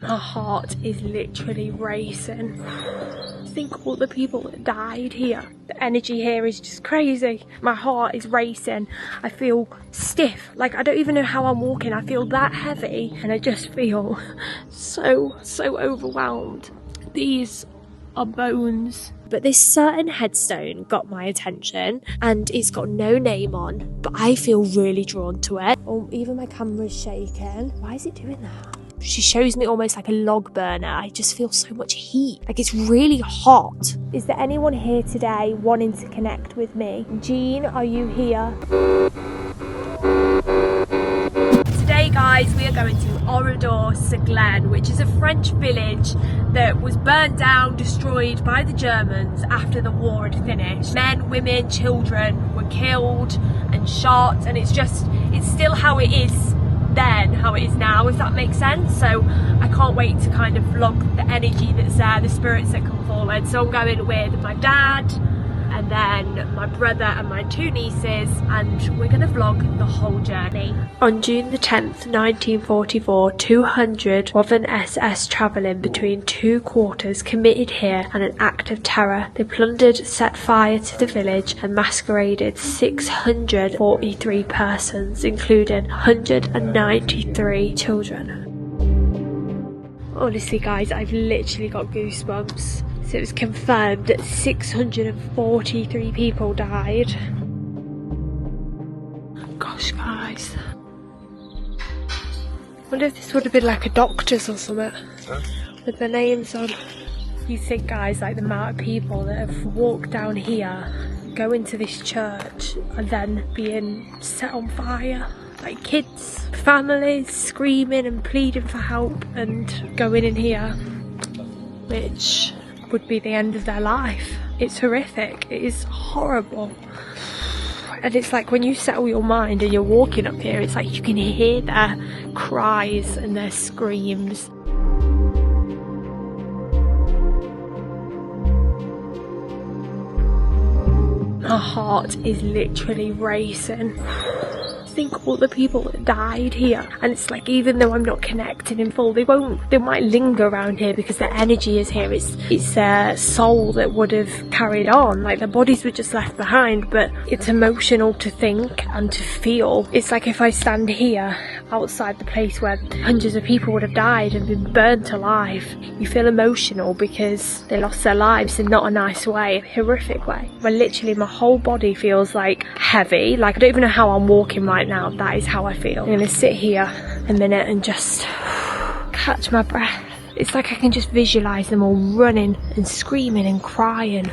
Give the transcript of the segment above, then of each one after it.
My heart is literally racing. Think all the people that died here. The energy here is just crazy. My heart is racing. I feel stiff. Like I don't even know how I'm walking. I feel that heavy and I just feel so overwhelmed. These are bones. But this certain headstone got my attention and it's got no name on, but I feel really drawn to it. Oh, even my camera's shaking. Why is it doing that? She shows me almost like a log burner. I just feel so much heat. Like it's really hot. Is there anyone here today wanting to connect with me? Jean, are you here? Today, guys, we are going to Oradour-sur-Glane, which is a French village that was burnt down, destroyed by the Germans after the war had finished. Men, women, children were killed and shot, and it's still how it is then, how it is now, if that makes sense. So I can't wait to kind of vlog the energy that's there, the spirits that come forward. So I'm going with my dad and then my brother and my 2 nieces, and we're going to vlog the whole journey. On June the 10th, 1944, 200 of an SS travelling between 2 quarters committed here an act of terror. They plundered, set fire to the village and masqueraded 643 persons, including 193 children. Honestly guys, I've literally got goosebumps. So it was confirmed that 643 people died. Gosh guys. I wonder if this would have been like a doctor's or something. Huh? With their names on. You think guys, like the amount of people that have walked down here, go into this church and then being set on fire. Like kids, families screaming and pleading for help and going in here, which would be the end of their life. It's horrific. It is horrible. And it's like when you settle your mind and you're walking up here, it's like you can hear their cries and their screams. My heart is literally racing. Think all the people that died here, and it's like even though I'm not connected in full, they might linger around here because their energy is here. It's their soul that would have carried on, like their bodies were just left behind. But it's emotional to think and to feel. It's like if I stand here outside the place where hundreds of people would have died and been burnt alive, you feel emotional because they lost their lives in not a nice way, a horrific way. But literally my whole body feels like heavy. Like I don't even know how I'm walking right now. That is how I feel. I'm gonna sit here a minute and just catch my breath. It's like I can just visualize them all running and screaming and crying.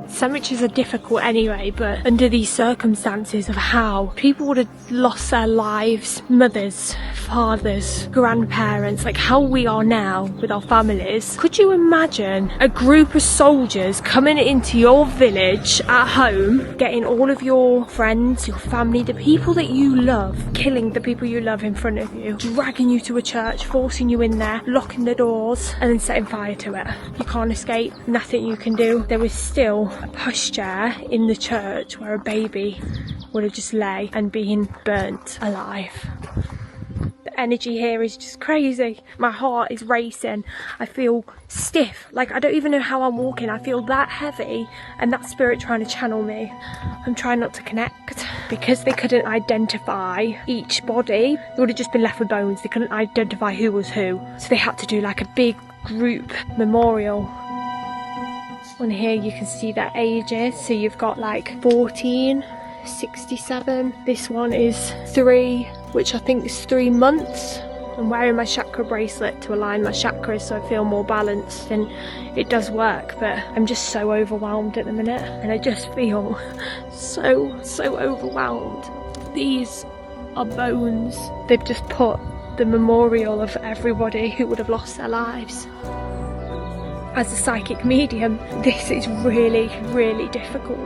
Cemeteries are difficult anyway, but under these circumstances of how people would have lost their lives, mothers, fathers, grandparents, like how we are now with our families. Could you imagine a group of soldiers coming into your village at home, getting all of your friends, your family, the people that you love, killing the people you love in front of you, dragging you to a church, forcing you in there, locking the doors and then setting fire to it? You can't escape, nothing you can do. There was still a pushchair in the church where a baby would have just lay and been burnt alive. The energy here is just crazy. My heart is racing. I feel stiff. Like I don't even know how I'm walking. I feel that heavy and that spirit trying to channel me. I'm trying not to connect. Because they couldn't identify each body, they would have just been left with bones. They couldn't identify who was who. So they had to do like a big group memorial. On here you can see their ages. So you've got like 14, 67. This one is 3, which I think is 3 months. I'm wearing my chakra bracelet to align my chakras so I feel more balanced, and it does work, but I'm just so overwhelmed at the minute and I just feel so overwhelmed. These are bones. They've just put the memorial of everybody who would have lost their lives. As a psychic medium, this is really, really difficult.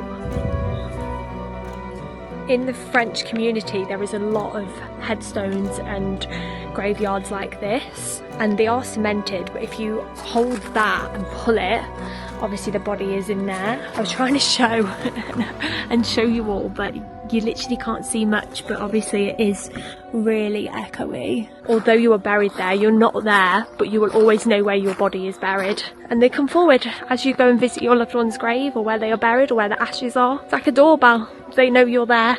In the French community, there is a lot of headstones and graveyards like this, and they are cemented, but if you hold that and pull it, obviously the body is in there. I was trying to show and show you all, but you literally can't see much, but obviously it is really echoey. Although you are buried there, you're not there, but you will always know where your body is buried. And they come forward as you go and visit your loved one's grave, or where they are buried, or where the ashes are. It's like a doorbell. They know you're there.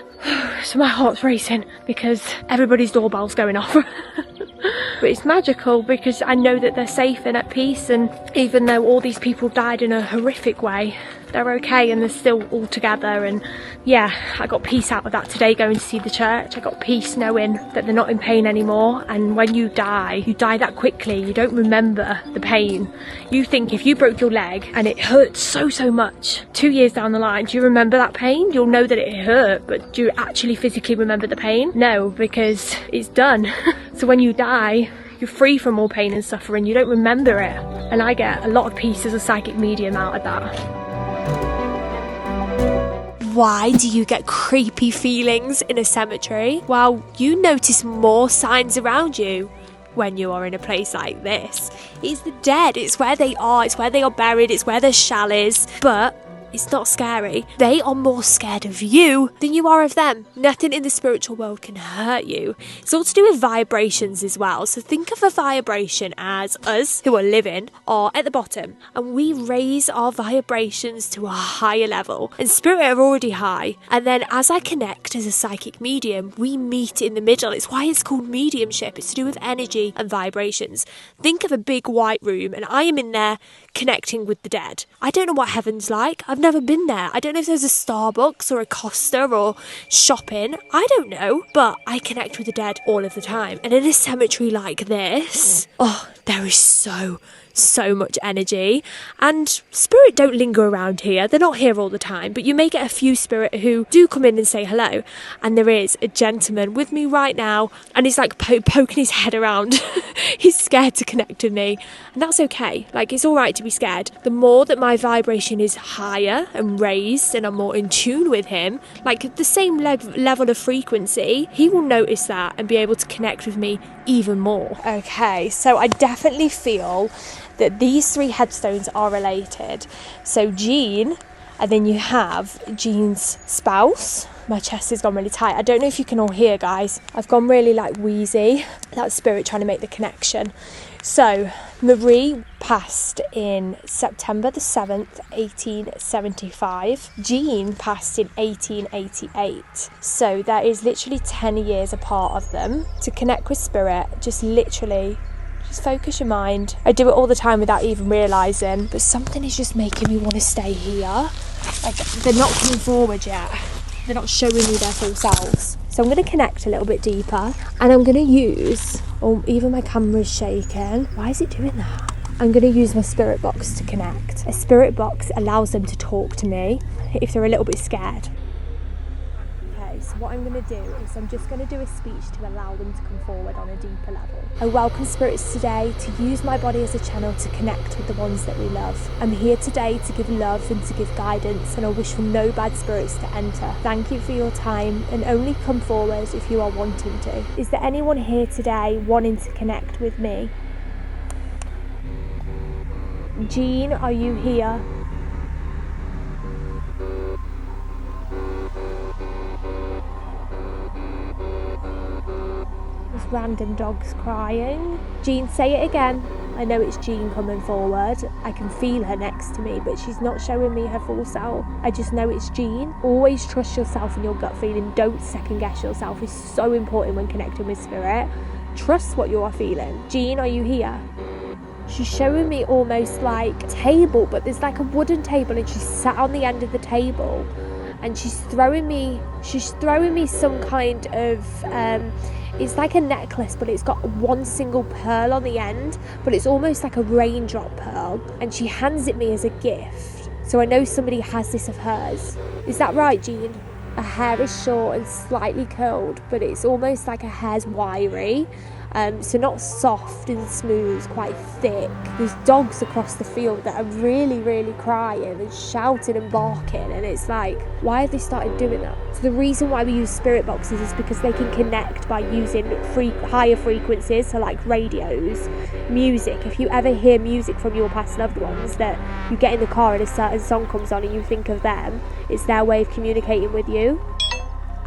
So my heart's racing because everybody's doorbell's going off. But it's magical because I know that they're safe and at peace, and even though all these people died in a horrific way, they're okay and they're still all together. And yeah, I got peace out of that today going to see the church. I got peace knowing that they're not in pain anymore. And when you die that quickly. You don't remember the pain. You think if you broke your leg and it hurt so much, 2 years down the line, do you remember that pain? You'll know that it hurt, but do you actually physically remember the pain? No, because it's done. So when you die, you're free from all pain and suffering. You don't remember it. And I get a lot of peace as a psychic medium out of that. Why do you get creepy feelings in a cemetery? Well, you notice more signs around you when you are in a place like this. It's the dead, it's where they are buried, it's where their shell is, but it's not scary. They are more scared of you than you are of them. Nothing in the spiritual world can hurt you. It's all to do with vibrations as well. So think of a vibration as us who are living are at the bottom, and we raise our vibrations to a higher level. And spirit are already high. And then as I connect as a psychic medium, we meet in the middle. It's why it's called mediumship. It's to do with energy and vibrations. Think of a big white room, and I am in there connecting with the dead. I don't know what heaven's like. I've never been there. I don't know if there's a Starbucks or a Costa or shopping. I don't know, but I connect with the dead all of the time. And in a cemetery like this, there is so much energy, and spirit don't linger around here. They're not here all the time, but you may get a few spirit who do come in and say hello. And there is a gentleman with me right now, and he's like poking his head around. He's scared to connect with me, and that's okay. Like, it's all right to be scared. The more that my vibration is higher and raised and I'm more in tune with him, like the same level of frequency, he will notice that and be able to connect with me even more. Okay, so I definitely feel that these three headstones are related. So Jean, and then you have Jean's spouse. My chest has gone really tight. I don't know if you can all hear, guys. I've gone really like wheezy. That's spirit trying to make the connection. So Marie passed in September the 7th, 1875. Jean passed in 1888. So there is literally 10 years apart of them. To connect with spirit, just focus your mind. I do it all the time without even realising, but something is just making me want to stay here. Like, they're not coming forward yet. They're not showing me their full selves. So I'm going to connect a little bit deeper, and I'm going to use, even my camera's shaking. Why is it doing that? I'm going to use my spirit box to connect. A spirit box allows them to talk to me if they're a little bit scared. So what I'm going to do is I'm just going to do a speech to allow them to come forward on a deeper level. I welcome spirits today to use my body as a channel to connect with the ones that we love. I'm here today to give love and to give guidance, and I wish for no bad spirits to enter. Thank you for your time, and only come forward if you are wanting to. Is there anyone here today wanting to connect with me? Jean, are you here? Random dogs crying. Jean, say it again. I know it's Jean coming forward. I can feel her next to me, but she's not showing me her full self. I just know it's Jean. Always trust yourself and your gut feeling. Don't second guess yourself. It's so important when connecting with spirit. Trust what you are feeling. Jean, are you here? She's showing me almost like a table, but there's like a wooden table, and she's sat on the end of the table, and she's throwing me some kind of it's like a necklace, but it's got one single pearl on the end, but it's almost like a raindrop pearl, and she hands it me as a gift. So I know somebody has this of hers. Is that right, Jean? Her hair is short and slightly curled, but it's almost like her hair's wiry, So not soft and smooth, quite thick. There's dogs across the field that are really, really crying and shouting and barking, and it's like, why have they started doing that? So the reason why we use spirit boxes is because they can connect by using higher frequencies, so like radios, music. If you ever hear music from your past loved ones, that you get in the car and a certain song comes on and you think of them, it's their way of communicating with you.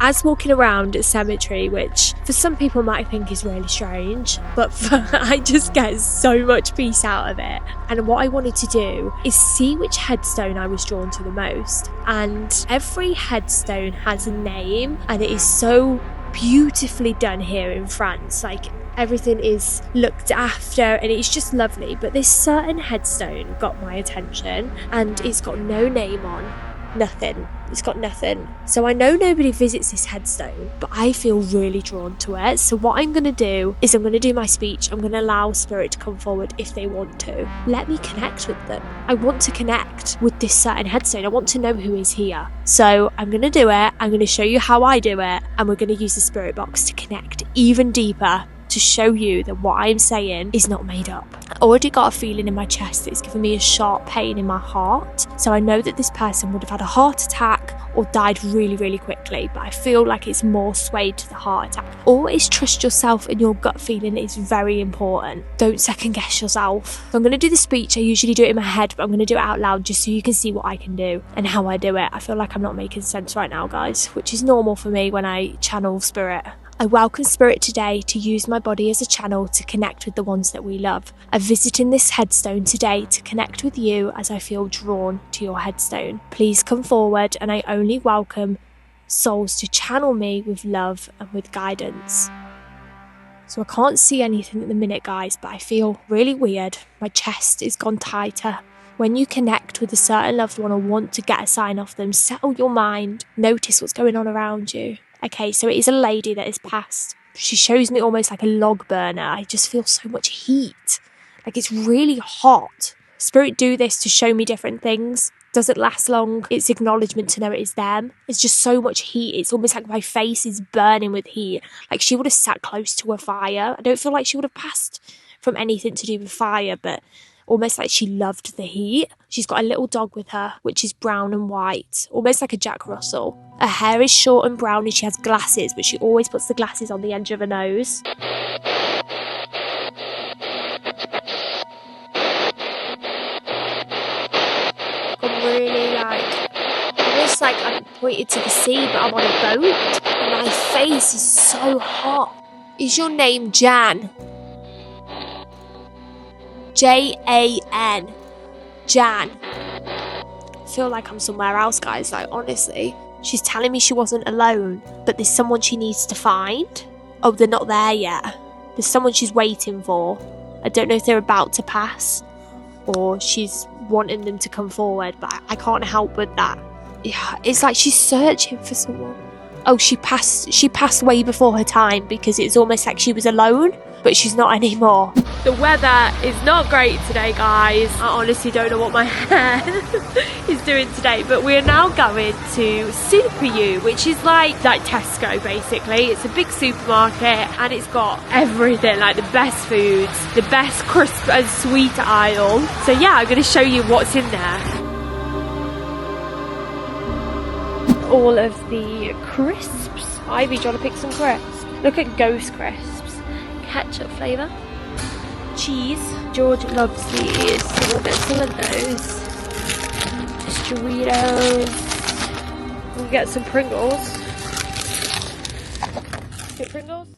As walking around a cemetery, which for some people might think is really strange, but I just get so much peace out of it. And what I wanted to do is see which headstone I was drawn to the most. And every headstone has a name, and it is so beautifully done here in France. Like, everything is looked after and it's just lovely. But this certain headstone got my attention, and it's got no name on. Nothing. It's got nothing. So I know nobody visits this headstone, but I feel really drawn to it. So what I'm going to do is I'm going to do my speech. I'm going to allow spirit to come forward if they want to. Let me connect with them. I want to connect with this certain headstone. I want to know who is here. So I'm going to do it. I'm going to show you how I do it. And we're going to use the spirit box to connect even deeper, to show you that what I'm saying is not made up. I already got a feeling in my chest that it's giving me a sharp pain in my heart. So I know that this person would have had a heart attack or died really, really quickly, but I feel like it's more swayed to the heart attack. Always trust yourself, and your gut feeling is very important. Don't second guess yourself. So I'm going to do the speech. I usually do it in my head, but I'm going to do it out loud just so you can see what I can do and how I do it. I feel like I'm not making sense right now, guys, which is normal for me when I channel spirit. I welcome spirit today to use my body as a channel to connect with the ones that we love. I'm visiting this headstone today to connect with you as I feel drawn to your headstone. Please come forward, and I only welcome souls to channel me with love and with guidance. So I can't see anything at the minute, guys, but I feel really weird. My chest is gone tighter. When you connect with a certain loved one or want to get a sign off them, settle your mind. Notice what's going on around you. Okay, so it is a lady that has passed. She shows me almost like a log burner. I just feel so much heat. Like, it's really hot. Spirit do this to show me different things. Doesn't last long. It's acknowledgement to know it is them. It's just so much heat. It's almost like my face is burning with heat. Like, she would have sat close to a fire. I don't feel like she would have passed from anything to do with fire, but almost like she loved the heat. She's got a little dog with her, which is brown and white, almost like a Jack Russell. Her hair is short and brown, and she has glasses, but she always puts the glasses on the edge of her nose. I'm really almost like I'm pointed to the sea, but I'm on a boat, and my face is so hot. Is your name Jan? Jan. Jan. I feel like I'm somewhere else, guys. Like, honestly, she's telling me she wasn't alone, but there's someone she needs to find. Oh, they're not there yet. There's someone she's waiting for. I don't know if they're about to pass or she's wanting them to come forward, but I can't help with that. Yeah, it's like she's searching for someone. Oh, she passed way before her time, because it's almost like she was alone, but she's not anymore. The weather is not great today, guys. I honestly don't know what my hair is doing today, but we're now going to Super U, which is like Tesco basically. It's a big supermarket, and it's got everything, like the best foods, the best crisp and sweet aisle. So yeah, I'm going to show you what's in there. All of the crisps. Ivy, do you want to pick some crisps? Look at Ghost Crisps. Ketchup flavour. Cheese. George loves these, so we'll get some of those. Just Doritos. We'll get some Pringles. Get Pringles?